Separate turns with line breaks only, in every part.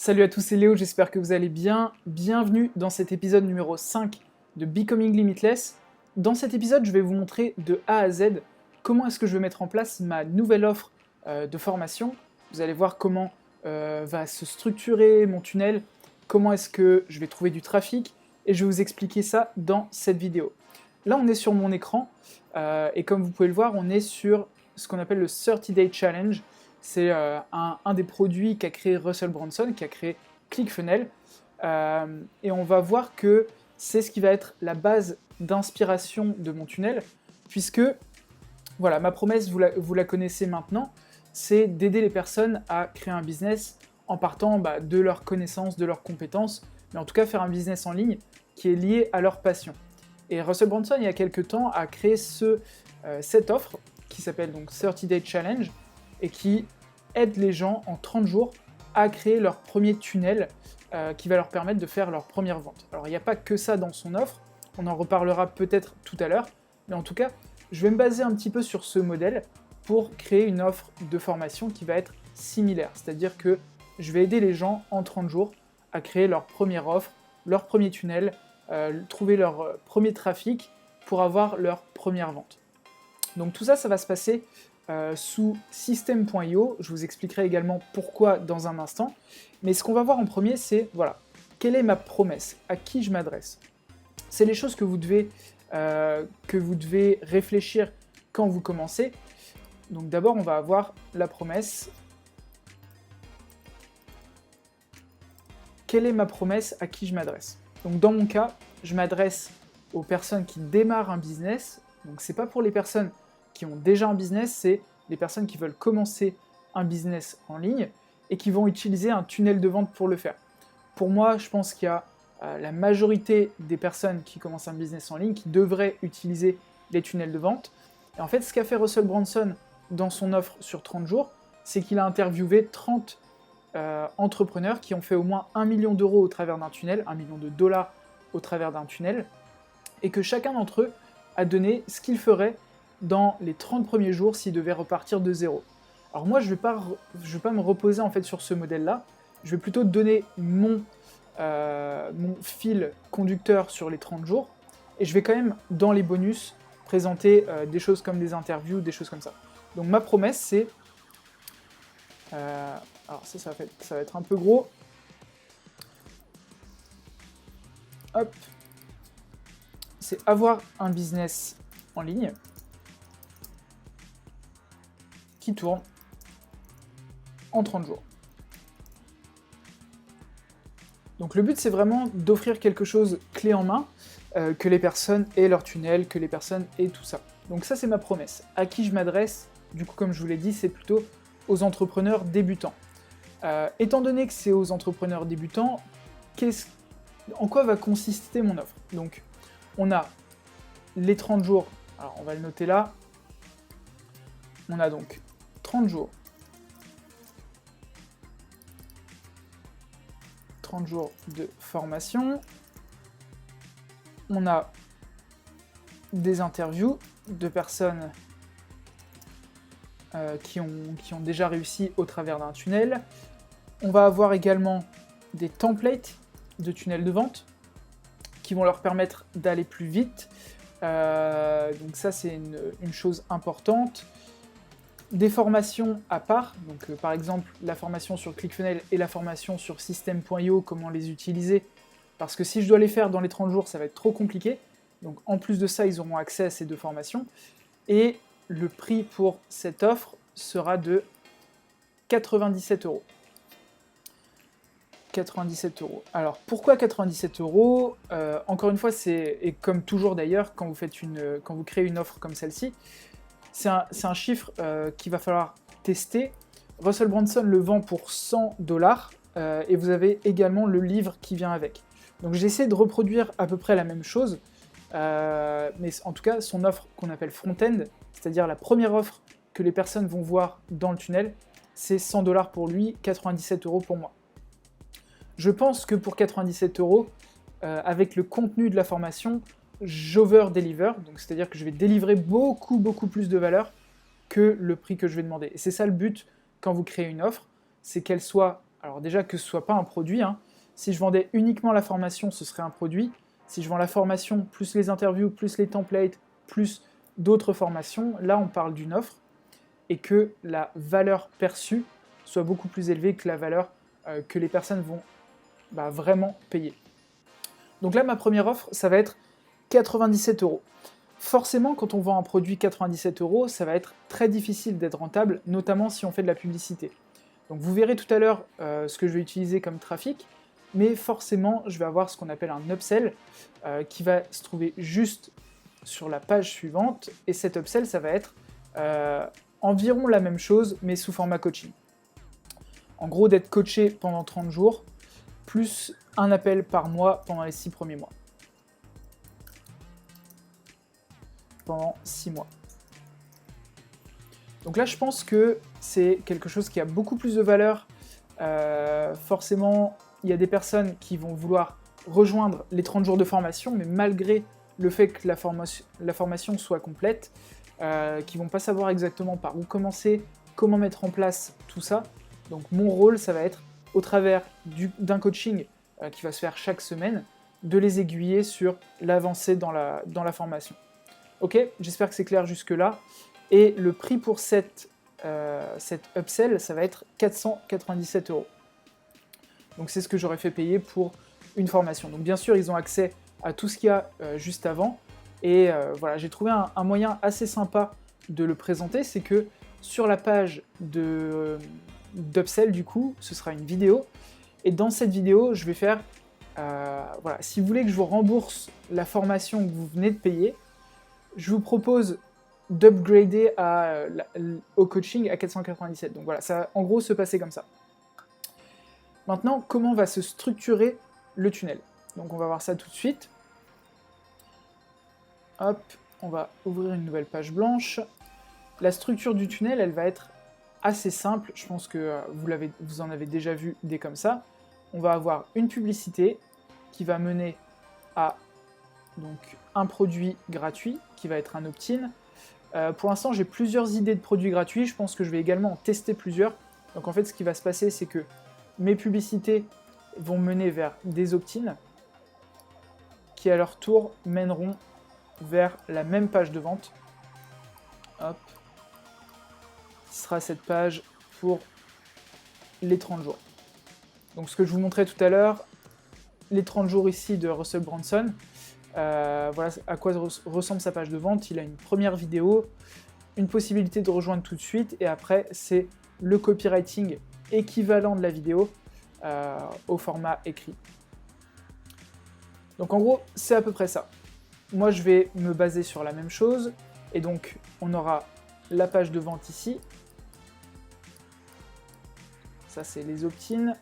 Salut à tous, c'est Léo, j'espère que vous allez bien. Bienvenue dans cet épisode numéro 5 de Becoming Limitless. Dans cet épisode, je vais vous montrer de A à Z comment est-ce que je vais mettre en place ma nouvelle offre de formation. Vous allez voir comment va se structurer mon tunnel, comment est-ce que je vais trouver du trafic, et je vais vous expliquer ça dans cette vidéo. Là, on est sur mon écran, et comme vous pouvez le voir, on est sur ce qu'on appelle le 30 Day Challenge. C'est un des produits qu'a créé Russell Brunson, qui a créé ClickFunnels. Et on va voir que c'est ce qui va être la base d'inspiration de mon tunnel, puisque, voilà, ma promesse, vous la connaissez maintenant, c'est d'aider les personnes à créer un business en partant de leurs connaissances, de leurs compétences, mais en tout cas faire un business en ligne qui est lié à leur passion. Et Russell Brunson, il y a quelques temps, a créé cette offre qui s'appelle donc 30 Day Challenge, et qui aide les gens en 30 jours à créer leur premier tunnel qui va leur permettre de faire leur première vente. Alors il n'y a pas que ça dans son offre, on en reparlera peut-être tout à l'heure, mais en tout cas, je vais me baser un petit peu sur ce modèle pour créer une offre de formation qui va être similaire, c'est-à-dire que je vais aider les gens en 30 jours à créer leur première offre, leur premier tunnel, trouver leur premier trafic pour avoir leur première vente. Donc tout ça, ça va se passer sous System.io. Je vous expliquerai également pourquoi dans un instant. Mais ce qu'on va voir en premier, c'est, voilà, quelle est ma promesse? À qui je m'adresse? C'est les choses que vous devez réfléchir quand vous commencez. Donc d'abord, on va avoir la promesse. Quelle est ma promesse? À qui je m'adresse? Donc dans mon cas, je m'adresse aux personnes qui démarrent un business. Donc c'est pas pour les personnes qui ont déjà un business, c'est les personnes qui veulent commencer un business en ligne et qui vont utiliser un tunnel de vente pour le faire. Pour moi, je pense qu'il y a la majorité des personnes qui commencent un business en ligne qui devraient utiliser les tunnels de vente. Et en fait, ce qu'a fait Russell Brunson dans son offre sur 30 jours, c'est qu'il a interviewé 30 entrepreneurs qui ont fait au moins 1 million d'euros au travers d'un tunnel, 1 million de dollars au travers d'un tunnel, et que chacun d'entre eux a donné ce qu'il ferait dans les 30 premiers jours s'il devait repartir de zéro. Alors moi, je vais pas me reposer en fait sur ce modèle-là, je vais plutôt donner mon fil conducteur sur les 30 jours, et je vais quand même, dans les bonus, présenter des choses comme des interviews, des choses comme ça. Donc ma promesse, c'est... alors ça va être un peu gros. Hop. C'est avoir un business en ligne qui tourne en 30 jours. Donc le but, c'est vraiment d'offrir quelque chose clé en main, que les personnes aient leur tunnel, que les personnes aient tout ça. Donc ça, c'est ma promesse. À qui je m'adresse, du coup, comme je vous l'ai dit, c'est plutôt aux entrepreneurs débutants. Étant donné que c'est aux entrepreneurs débutants, en quoi va consister mon offre? Donc, on a les 30 jours, alors on va le noter là, on a donc 30 jours. 30 jours de formation. On a des interviews de personnes qui ont déjà réussi au travers d'un tunnel. On va avoir également des templates de tunnels de vente qui vont leur permettre d'aller plus vite. Donc ça, c'est une chose importante. Des formations à part, donc par exemple la formation sur ClickFunnels et la formation sur System.io, comment les utiliser, parce que si je dois les faire dans les 30 jours, ça va être trop compliqué. Donc en plus de ça, ils auront accès à ces deux formations. Et le prix pour cette offre sera de 97 €. 97 €. Alors pourquoi 97 €? Encore une fois, et comme toujours d'ailleurs, quand vous créez une offre comme celle-ci, c'est un chiffre qu'il va falloir tester. Russell Brunson le vend pour 100 $, et vous avez également le livre qui vient avec. Donc j'essaie de reproduire à peu près la même chose, mais en tout cas, son offre qu'on appelle front-end, c'est-à-dire la première offre que les personnes vont voir dans le tunnel, c'est 100 $ pour lui, 97 € pour moi. Je pense que pour 97 €, avec le contenu de la formation, j'over-deliver, donc c'est-à-dire que je vais délivrer beaucoup plus de valeur que le prix que je vais demander. Et c'est ça le but quand vous créez une offre, c'est qu'elle soit alors déjà que ce soit pas un produit, hein. Si je vendais uniquement la formation, ce serait un produit. Si je vends la formation, plus les interviews, plus les templates, plus d'autres formations, là on parle d'une offre, et que la valeur perçue soit beaucoup plus élevée que la valeur que les personnes vont vraiment payer. Donc là, ma première offre, ça va être 97 €. Forcément, quand on vend un produit 97 €, ça va être très difficile d'être rentable, notamment si on fait de la publicité. Donc vous verrez tout à l'heure ce que je vais utiliser comme trafic, mais forcément, je vais avoir ce qu'on appelle un upsell qui va se trouver juste sur la page suivante, et cet upsell, ça va être environ la même chose, mais sous format coaching. En gros, d'être coaché pendant 30 jours, plus un appel par mois pendant les 6 premiers mois. Pendant 6 mois. Donc là, je pense que c'est quelque chose qui a beaucoup plus de valeur. Forcément, il y a des personnes qui vont vouloir rejoindre les 30 jours de formation, mais malgré le fait que la formation soit complète, qui vont pas savoir exactement par où commencer, comment mettre en place tout ça. Donc mon rôle, ça va être, au travers d'un coaching qui va se faire chaque semaine, de les aiguiller sur l'avancée dans la formation. Ok, j'espère que c'est clair jusque-là. Et le prix pour cette upsell, ça va être 497 €. Donc c'est ce que j'aurais fait payer pour une formation. Donc bien sûr, ils ont accès à tout ce qu'il y a juste avant. Et voilà, j'ai trouvé un moyen assez sympa de le présenter, c'est que sur la page d'upsell, du coup, ce sera une vidéo. Et dans cette vidéo, je vais faire, voilà, si vous voulez que je vous rembourse la formation que vous venez de payer, je vous propose d'upgrader au coaching à 497. Donc voilà, ça va en gros se passer comme ça. Maintenant, comment va se structurer le tunnel? Donc on va voir ça tout de suite. Hop, on va ouvrir une nouvelle page blanche. La structure du tunnel, elle va être assez simple. Je pense que vous en avez déjà vu des comme ça. On va avoir une publicité qui va mener à donc, un produit gratuit qui va être un opt-in. Pour l'instant, j'ai plusieurs idées de produits gratuits. Je pense que je vais également en tester plusieurs. Donc en fait, ce qui va se passer, c'est que mes publicités vont mener vers des opt-in qui, à leur tour, mèneront vers la même page de vente. Hop. Ce sera cette page pour les 30 jours. Donc ce que je vous montrais tout à l'heure, les 30 jours ici de Russell Brunson, voilà à quoi ressemble sa page de vente. Il a une première vidéo, une possibilité de rejoindre tout de suite, et après c'est le copywriting équivalent de la vidéo au format écrit. Donc en gros, c'est à peu près ça. Moi je vais me baser sur la même chose, et donc on aura la page de vente ici. Ça c'est les opt-in.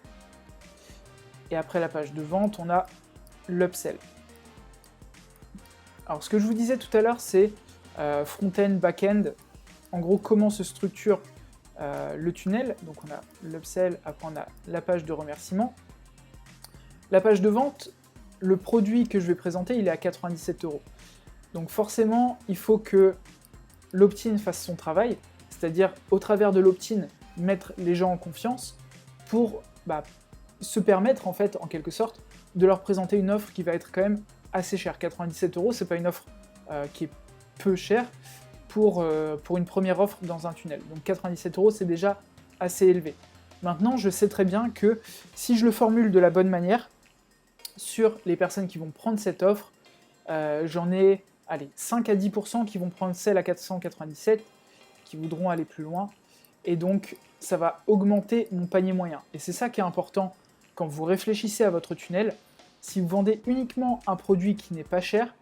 Et après la page de vente, on a l'upsell. Alors ce que je vous disais tout à l'heure, c'est front-end, back-end. En gros, comment se structure le tunnel. Donc on a l'upsell, après on a la page de remerciement. La page de vente, le produit que je vais présenter, il est à 97 €. Donc forcément, il faut que l'opt-in fasse son travail, c'est-à-dire au travers de l'opt-in, mettre les gens en confiance pour se permettre en fait, en quelque sorte, de leur présenter une offre qui va être quand même assez chère. 97 €, c'est pas une offre qui est peu chère pour une première offre dans un tunnel. Donc 97 €, c'est déjà assez élevé. Maintenant, je sais très bien que si je le formule de la bonne manière, sur les personnes qui vont prendre cette offre, j'en ai 5 à 10% qui vont prendre celle à 497, qui voudront aller plus loin, et donc ça va augmenter mon panier moyen. Et c'est ça qui est important quand vous réfléchissez à votre tunnel. Si vous vendez uniquement un produit qui n'est pas cher,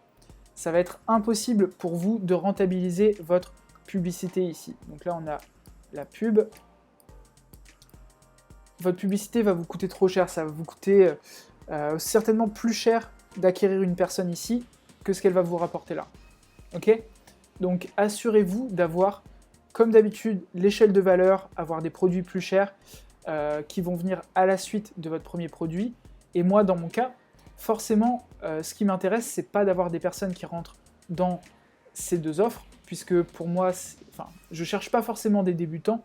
ça va être impossible pour vous de rentabiliser votre publicité ici. Donc là, on a la pub. Votre publicité va vous coûter trop cher, ça va vous coûter certainement plus cher d'acquérir une personne ici que ce qu'elle va vous rapporter là. Ok? Donc assurez-vous d'avoir, comme d'habitude, l'échelle de valeur, avoir des produits plus chers qui vont venir à la suite de votre premier produit. Et moi, dans mon cas, forcément, ce qui m'intéresse, c'est pas d'avoir des personnes qui rentrent dans ces deux offres, puisque pour moi, je cherche pas forcément des débutants.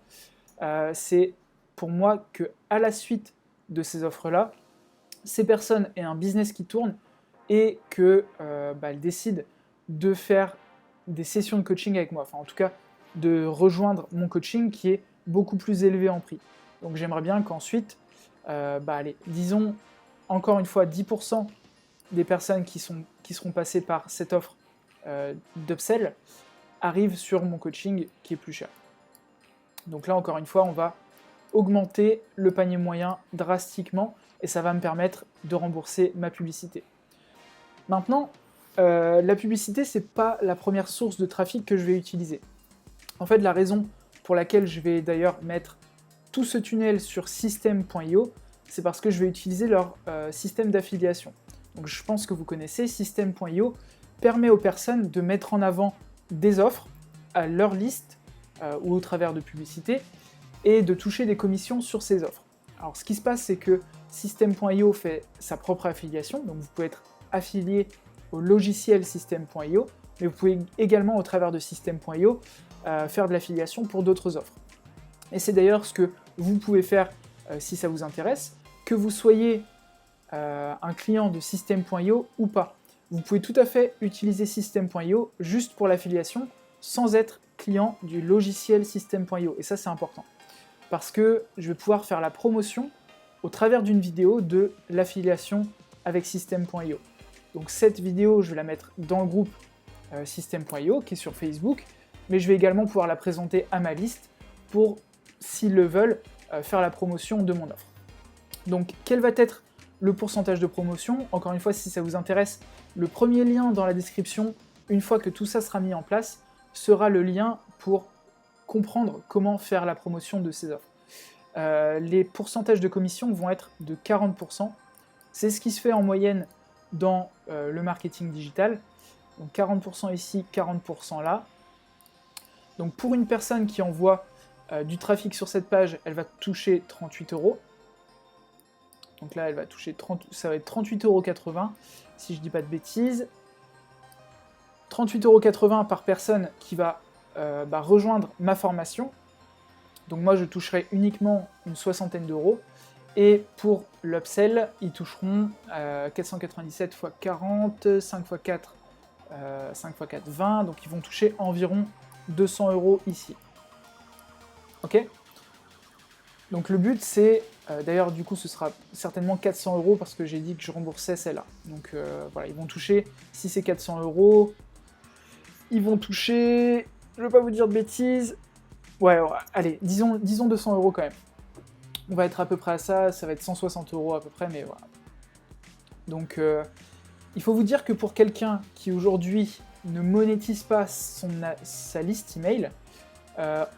C'est pour moi que à la suite de ces offres-là, ces personnes aient un business qui tourne et qu'elles décident de faire des sessions de coaching avec moi, enfin en tout cas de rejoindre mon coaching qui est beaucoup plus élevé en prix. Donc j'aimerais bien qu'ensuite, allez, disons encore une fois 10% des personnes qui seront passées par cette offre d'upsell arrivent sur mon coaching qui est plus cher. Donc là encore une fois, on va augmenter le panier moyen drastiquement et ça va me permettre de rembourser ma publicité. Maintenant, la publicité, c'est pas la première source de trafic que je vais utiliser. En fait, la raison pour laquelle je vais d'ailleurs mettre tout ce tunnel sur System.io, c'est parce que je vais utiliser leur système d'affiliation. Donc je pense que vous connaissez, System.io permet aux personnes de mettre en avant des offres à leur liste ou au travers de publicités et de toucher des commissions sur ces offres. Alors ce qui se passe, c'est que System.io fait sa propre affiliation, donc vous pouvez être affilié au logiciel System.io, mais vous pouvez également au travers de System.io faire de l'affiliation pour d'autres offres. Et c'est d'ailleurs ce que vous pouvez faire si ça vous intéresse, que vous soyez un client de System.io ou pas. Vous pouvez tout à fait utiliser System.io juste pour l'affiliation sans être client du logiciel System.io. Et ça, c'est important. Parce que je vais pouvoir faire la promotion au travers d'une vidéo de l'affiliation avec System.io. Donc cette vidéo, je vais la mettre dans le groupe System.io qui est sur Facebook, mais je vais également pouvoir la présenter à ma liste pour, s'ils le veulent, faire la promotion de mon offre. Donc quel va être le pourcentage de promotion? Encore une fois, si ça vous intéresse, le premier lien dans la description, une fois que tout ça sera mis en place, sera le lien pour comprendre comment faire la promotion de ces offres. Les pourcentages de commission vont être de 40%. C'est ce qui se fait en moyenne dans le marketing digital. Donc 40% ici, 40% là. Donc pour une personne qui envoie du trafic sur cette page, elle va toucher 38 €. Donc là, elle va toucher ça va être 38,80 € si je dis pas de bêtises. 38,80 € par personne qui va rejoindre ma formation. Donc moi, je toucherai uniquement une soixantaine d'euros. Et pour l'upsell, ils toucheront 497 x 40, 5 x 4, 5 x 4, 20. Donc ils vont toucher environ 200 € ici. Ok? Donc le but c'est, d'ailleurs du coup ce sera certainement 400 € parce que j'ai dit que je remboursais celle-là. Donc voilà, ils vont toucher, si c'est 400 €, ils vont toucher, je ne veux pas vous dire de bêtises, ouais, allez, disons 200 € quand même. On va être à peu près à ça, ça va être 160 € à peu près, mais voilà. Donc il faut vous dire que pour quelqu'un qui aujourd'hui ne monétise pas sa liste email,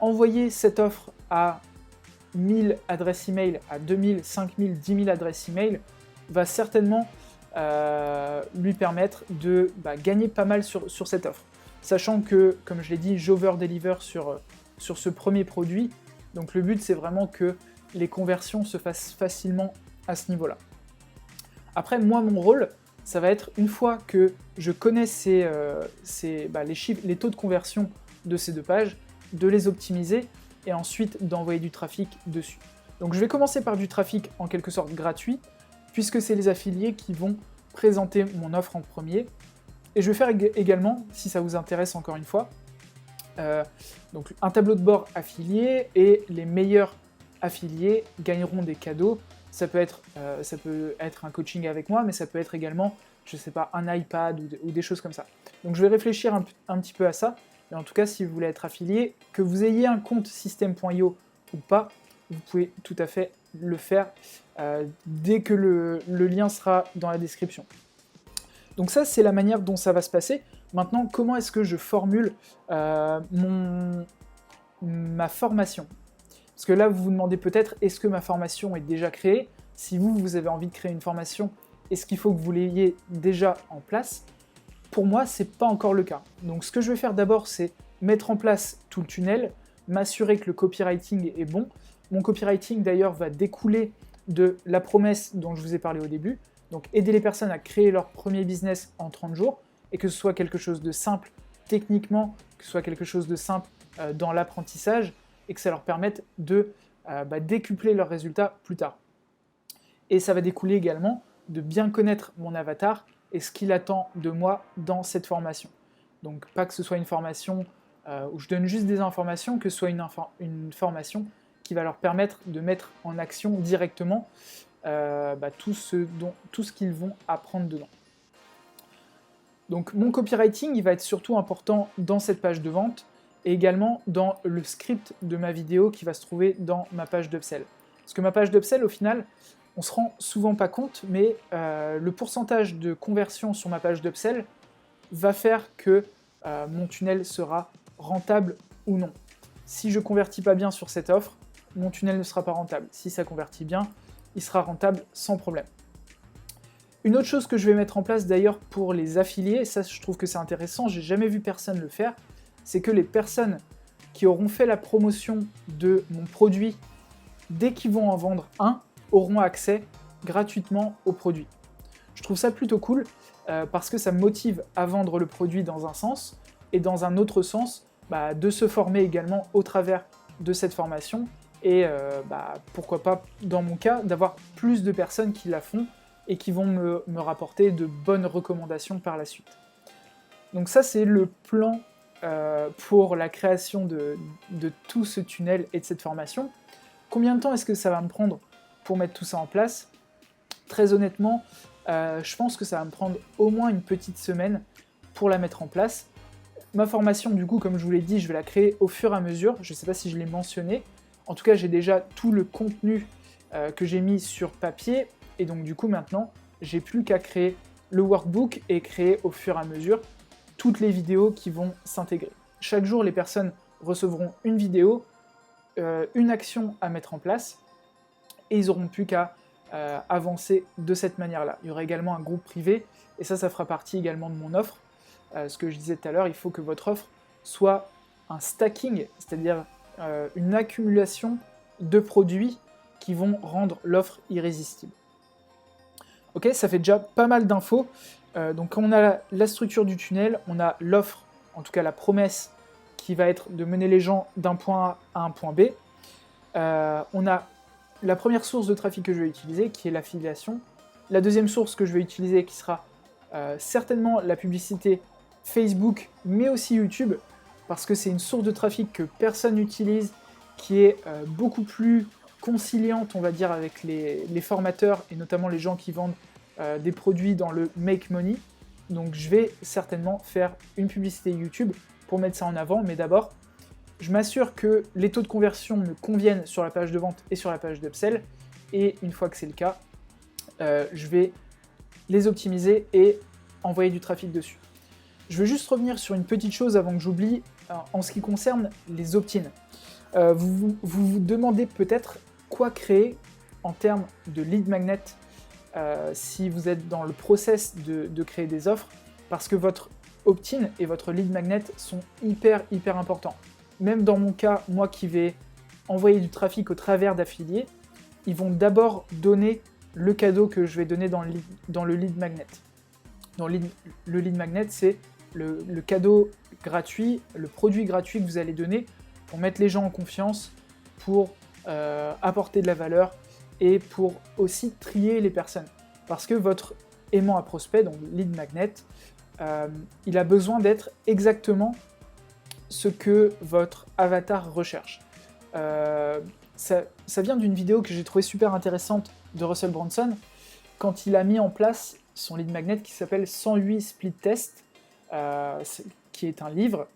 envoyer cette offre à 1000 adresses email, à 2000, 5000, 10 000 adresses email va certainement lui permettre de gagner pas mal sur cette offre. Sachant que, comme je l'ai dit, j'over-deliver sur ce premier produit. Donc le but, c'est vraiment que les conversions se fassent facilement à ce niveau-là. Après, moi, mon rôle, ça va être, une fois que je connais les chiffres, les taux de conversion de ces deux pages, de les optimiser et ensuite d'envoyer du trafic dessus. Donc je vais commencer par du trafic en quelque sorte gratuit, puisque c'est les affiliés qui vont présenter mon offre en premier. Et je vais faire également, si ça vous intéresse encore une fois, donc un tableau de bord affilié, et les meilleurs affiliés gagneront des cadeaux. Ça peut être un coaching avec moi, mais ça peut être également, je sais pas, un iPad ou des choses comme ça. Donc je vais réfléchir un petit peu à ça. Mais en tout cas, si vous voulez être affilié, que vous ayez un compte System.io ou pas, vous pouvez tout à fait le faire dès que le lien sera dans la description. Donc ça, c'est la manière dont ça va se passer. Maintenant, comment est-ce que je formule ma formation? Parce que là, vous vous demandez peut-être, est-ce que ma formation est déjà créée? Si vous avez envie de créer une formation, est-ce qu'il faut que vous l'ayez déjà en place? Pour moi, c'est pas encore le cas. Donc ce que je vais faire d'abord, c'est mettre en place tout le tunnel, m'assurer que le copywriting est bon. Mon copywriting d'ailleurs va découler de la promesse dont je vous ai parlé au début. Donc aider les personnes à créer leur premier business en 30 jours, et que ce soit quelque chose de simple techniquement, que ce soit quelque chose de simple dans l'apprentissage, et que ça leur permette de décupler leurs résultats plus tard. Et ça va découler également de bien connaître mon avatar et ce qu'il attend de moi dans cette formation. Donc pas que ce soit une formation où je donne juste des informations, que ce soit une formation qui va leur permettre de mettre en action directement tout ce qu'ils vont apprendre dedans. Donc mon copywriting, il va être surtout important dans cette page de vente et également dans le script de ma vidéo qui va se trouver dans ma page d'upsell. Parce que ma page d'upsell, au final, on se rend souvent pas compte, mais le pourcentage de conversion sur ma page d'upsell va faire que mon tunnel sera rentable ou non. Si je convertis pas bien sur cette offre, mon tunnel ne sera pas rentable. Si ça convertit bien, il sera rentable sans problème. Une autre chose que je vais mettre en place d'ailleurs pour les affiliés, ça je trouve que c'est intéressant, j'ai jamais vu personne le faire, c'est que les personnes qui auront fait la promotion de mon produit, dès qu'ils vont en vendre un, auront accès gratuitement au produit. Je trouve ça plutôt cool parce que ça me motive à vendre le produit dans un sens et dans un autre sens, de se former également au travers de cette formation et pourquoi pas, dans mon cas, d'avoir plus de personnes qui la font et qui vont me rapporter de bonnes recommandations par la suite. Donc ça, c'est le plan pour la création de tout ce tunnel et de cette formation. Combien de temps est-ce que ça va me prendre pour mettre tout ça en place? Très honnêtement, je pense que ça va me prendre au moins une petite semaine pour la mettre en place. Ma formation, du coup, comme je vous l'ai dit, je vais la créer au fur et à mesure. Je ne sais pas si je l'ai mentionné. En tout cas, j'ai déjà tout le contenu que j'ai mis sur papier. Et donc, du coup, maintenant, j'ai plus qu'à créer le workbook et créer au fur et à mesure toutes les vidéos qui vont s'intégrer. Chaque jour, les personnes recevront une vidéo, une action à mettre en place, et ils n'auront plus qu'à avancer de cette manière-là. Il y aura également un groupe privé, et ça fera partie également de mon offre. Ce que je disais tout à l'heure, il faut que votre offre soit un stacking, c'est-à-dire une accumulation de produits qui vont rendre l'offre irrésistible. Ok, ça fait déjà pas mal d'infos. Donc on a la structure du tunnel, on a l'offre, en tout cas la promesse, qui va être de mener les gens d'un point A à un point B. On a la première source de trafic que je vais utiliser, qui est l'affiliation. La deuxième source que je vais utiliser, qui sera certainement la publicité Facebook, mais aussi YouTube, parce que c'est une source de trafic que personne n'utilise, qui est beaucoup plus conciliante, on va dire, avec les formateurs, et notamment les gens qui vendent des produits dans le make money. Donc je vais certainement faire une publicité YouTube pour mettre ça en avant, mais d'abord, je m'assure que les taux de conversion me conviennent sur la page de vente et sur la page d'upsell, et une fois que c'est le cas, je vais les optimiser et envoyer du trafic dessus. Je veux juste revenir sur une petite chose avant que j'oublie, en ce qui concerne les opt-in. Vous demandez peut-être quoi créer en termes de lead magnet si vous êtes dans le process de créer des offres, parce que votre opt-in et votre lead magnet sont hyper importants. Même dans mon cas, moi qui vais envoyer du trafic au travers d'affiliés, ils vont d'abord donner le cadeau que je vais donner dans le lead magnet. Le lead magnet, c'est le cadeau gratuit, le produit gratuit que vous allez donner pour mettre les gens en confiance, pour apporter de la valeur et pour aussi trier les personnes. Parce que votre aimant à prospect, donc lead magnet, il a besoin d'être exactement ce que votre avatar recherche. Ça vient d'une vidéo que j'ai trouvée super intéressante de Russell Brunson, quand il a mis en place son lead magnet qui s'appelle 108 split test, qui est un livre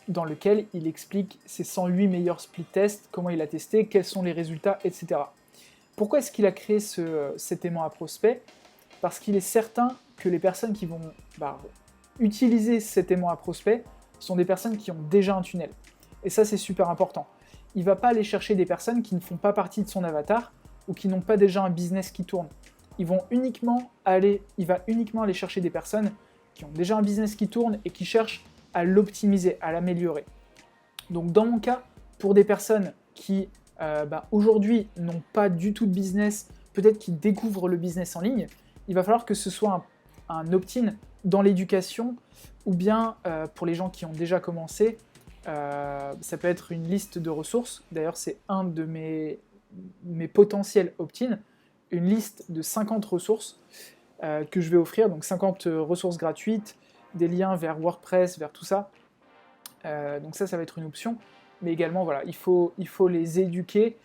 dans lequel il explique ses 108 meilleurs split tests, comment il a testé, quels sont les résultats, etc. Pourquoi est-ce qu'il a créé cet aimant à prospect? Parce qu'il est certain que les personnes qui vont utiliser cet aimant à prospect sont des personnes qui ont déjà un tunnel. Et ça, c'est super important. Il ne va pas aller chercher des personnes qui ne font pas partie de son avatar ou qui n'ont pas déjà un business qui tourne. Il va uniquement aller chercher des personnes qui ont déjà un business qui tourne et qui cherchent à l'optimiser, à l'améliorer. Donc dans mon cas, pour des personnes qui aujourd'hui n'ont pas du tout de business, peut-être qui découvrent le business en ligne, il va falloir que ce soit un opt-in dans l'éducation, ou bien pour les gens qui ont déjà commencé, ça peut être une liste de ressources. D'ailleurs, c'est un de mes potentiels opt-in, une liste de 50 ressources que je vais offrir, donc 50 ressources gratuites, des liens vers WordPress, vers tout ça. Donc ça va être une option, mais également voilà, il faut les éduquer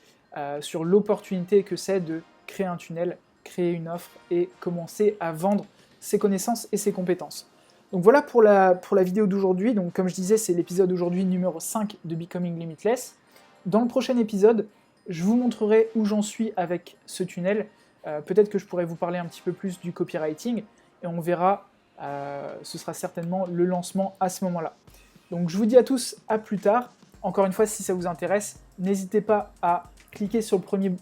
sur l'opportunité que c'est de créer un tunnel, créer une offre et commencer à vendre ses connaissances et ses compétences. Donc voilà pour la vidéo d'aujourd'hui. Donc comme je disais, c'est l'épisode aujourd'hui numéro 5 de Becoming Limitless. Dans le prochain épisode, je vous montrerai où j'en suis avec ce tunnel. Peut-être que je pourrais vous parler un petit peu plus du copywriting et on verra, ce sera certainement le lancement à ce moment-là. Donc je vous dis à tous à plus tard. Encore une fois, si ça vous intéresse, n'hésitez pas à cliquer sur le premier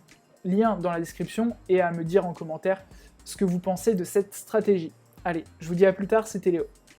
lien dans la description et à me dire en commentaire ce que vous pensez de cette stratégie. Allez, je vous dis à plus tard, c'était Léo.